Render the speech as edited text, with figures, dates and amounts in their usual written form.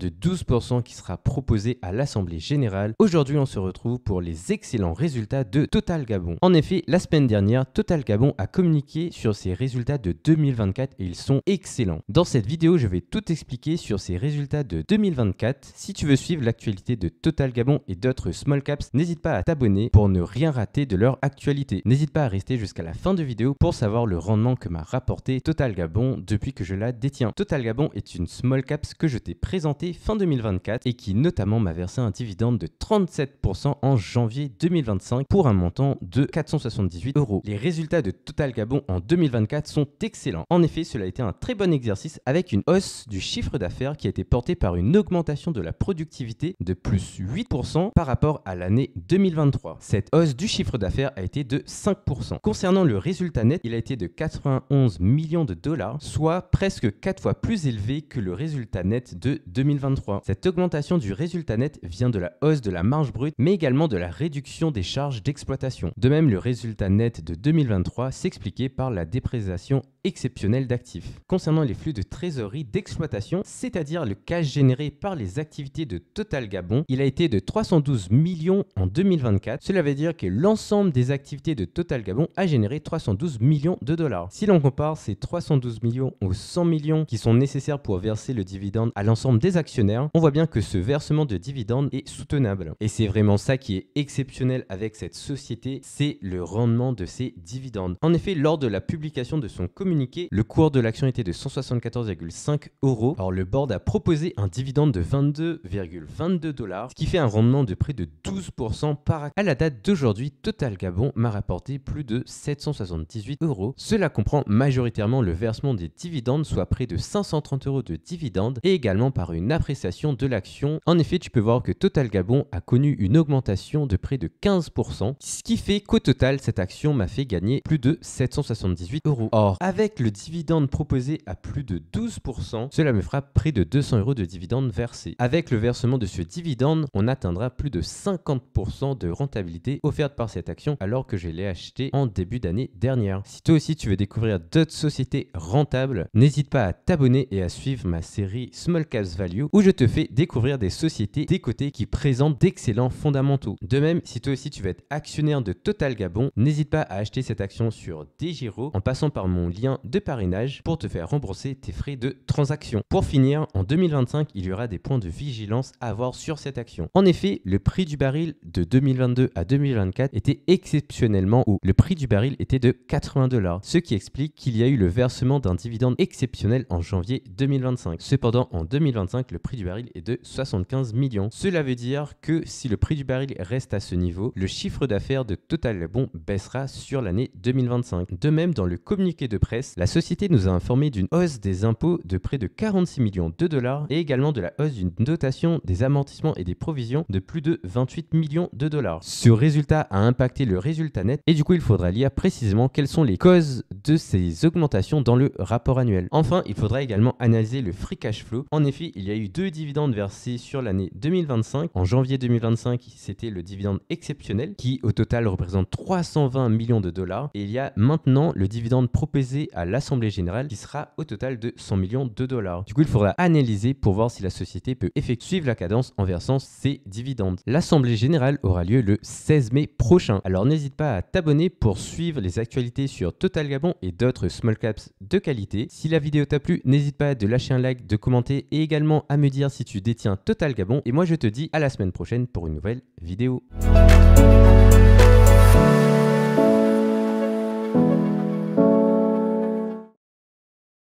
de 12% qui sera proposé à l'Assemblée Générale. Aujourd'hui, on se retrouve pour les excellents résultats de Total Gabon. En effet, la semaine dernière, Total Gabon a communiqué sur ses résultats de 2024 et ils sont excellents. Dans cette vidéo, je vais tout expliquer sur ces résultats de 2024. Si tu veux suivre l'actualité de Total Gabon et d'autres small caps, n'hésite pas à t'abonner pour ne rien rater de leur actualité. N'hésite pas à rester jusqu'à la fin de vidéo pour savoir le rendement que m'a rapporté Total Gabon depuis que je la détiens. Total Gabon est une small caps que je t'ai présentée fin 2024 et qui notamment m'a versé un dividende de 37% en janvier 2025 pour un montant de 478 €. Les résultats de Total Gabon en 2024 sont excellents. En effet, cela a été un très bon exercice avec une hausse du chiffre d'affaires qui a été portée par une augmentation de la productivité de plus 8% par rapport à l'année 2023. Cette hausse du chiffre d'affaires a été de 5%. Concernant le résultat net, il a été de 91 millions de dollars, soit presque 4 fois plus élevé que le résultat net de 2023. Cette augmentation du résultat net vient de la hausse de la marge brute, mais également de la réduction des charges d'exploitation. De même, le résultat net de 2023 s'expliquait par la dépréciation exceptionnelle d'actifs. Concernant les flux de trésorerie d'exploitation, c'est-à-dire le cash généré par les activités de Total Gabon, il a été de 312 millions en 2024. Cela veut dire que l'ensemble des activités de Total Gabon a généré 312 millions de dollars. Si l'on compare ces 312 millions aux 100 millions qui sont nécessaires pour verser le dividende à l'ensemble des actionnaires, on voit bien que ce versement de dividende est soutenable. Et c'est vraiment ça qui est exceptionnel avec cette société, c'est le rendement de ces dividendes. En effet, lors de la publication de son communiqué, le cours de l'action était de 174,5 €. Alors le board a proposé un dividende de 22,22 $, ce qui fait un rendement de près de 12% par acte. À la date d'aujourd'hui, Total Gabon m'a rapporté plus de 778 €. Cela comprend majoritairement le versement des dividendes, soit près de 530 € de dividendes, et également par une appréciation de l'action. En effet, tu peux voir que Total Gabon a connu une augmentation de près de 15%, ce qui fait qu'au total, cette action m'a fait gagner plus de 778 €. Or, avec le dividende proposé à plus de 12%, cela me fera près de 200 € de dividendes versés. Avec le versement de ce dividende, on atteindra plus de 50% de rentabilité offerte par cette action alors que je l'ai acheté en début d'année dernière. Si toi aussi tu veux découvrir d'autres sociétés rentables, n'hésite pas à t'abonner et à suivre ma série Small Caps Value où je te fais découvrir des sociétés décotées qui présentent d'excellents fondamentaux. De même, si toi aussi tu veux être actionnaire de Total Gabon, n'hésite pas à acheter cette action sur DEGIRO en passant par mon lien de parrainage pour te faire rembourser tes frais de transaction. Pour finir, en 2025, il y aura des points de vigilance à avoir sur cette action. En effet, le prix du baril de 2022 à 2024 était exceptionnellement haut. Le prix du baril était de 80 $, ce qui explique qu'il y a eu le versement d'un dividende exceptionnel en janvier 2025. Cependant, en 2025, le prix du baril est de 75 millions. Cela veut dire que si le prix du baril reste à ce niveau, le chiffre d'affaires de Total Gabon baissera sur l'année 2025. De même, dans le communiqué de presse, la société nous a informé d'une hausse des impôts de près de 46 millions de dollars et également de la hausse d'une dotation des amortissements et des provisions de plus de 28 millions de dollars. Ce résultat a impacté le résultat net et du coup, il faudra lire précisément quelles sont les causes de ces augmentations dans le rapport annuel. Enfin, il faudra également analyser le free cash flow. En effet, il y a eu 2 dividendes versés sur l'année 2025. En janvier 2025, c'était le dividende exceptionnel qui au total représente 320 millions de dollars. Et il y a maintenant le dividende proposé à l'Assemblée Générale qui sera au total de 100 millions de dollars. Du coup, il faudra analyser pour voir si la société peut suivre la cadence en versant ses dividendes. L'Assemblée Générale aura lieu le 16 mai prochain. Alors n'hésite pas à t'abonner pour suivre les actualités sur Total Gabon et d'autres small caps de qualité. Si la vidéo t'a plu, n'hésite pas à lâcher un like, de commenter et également à me dire si tu détiens Total Gabon. Et moi, je te dis à la semaine prochaine pour une nouvelle vidéo.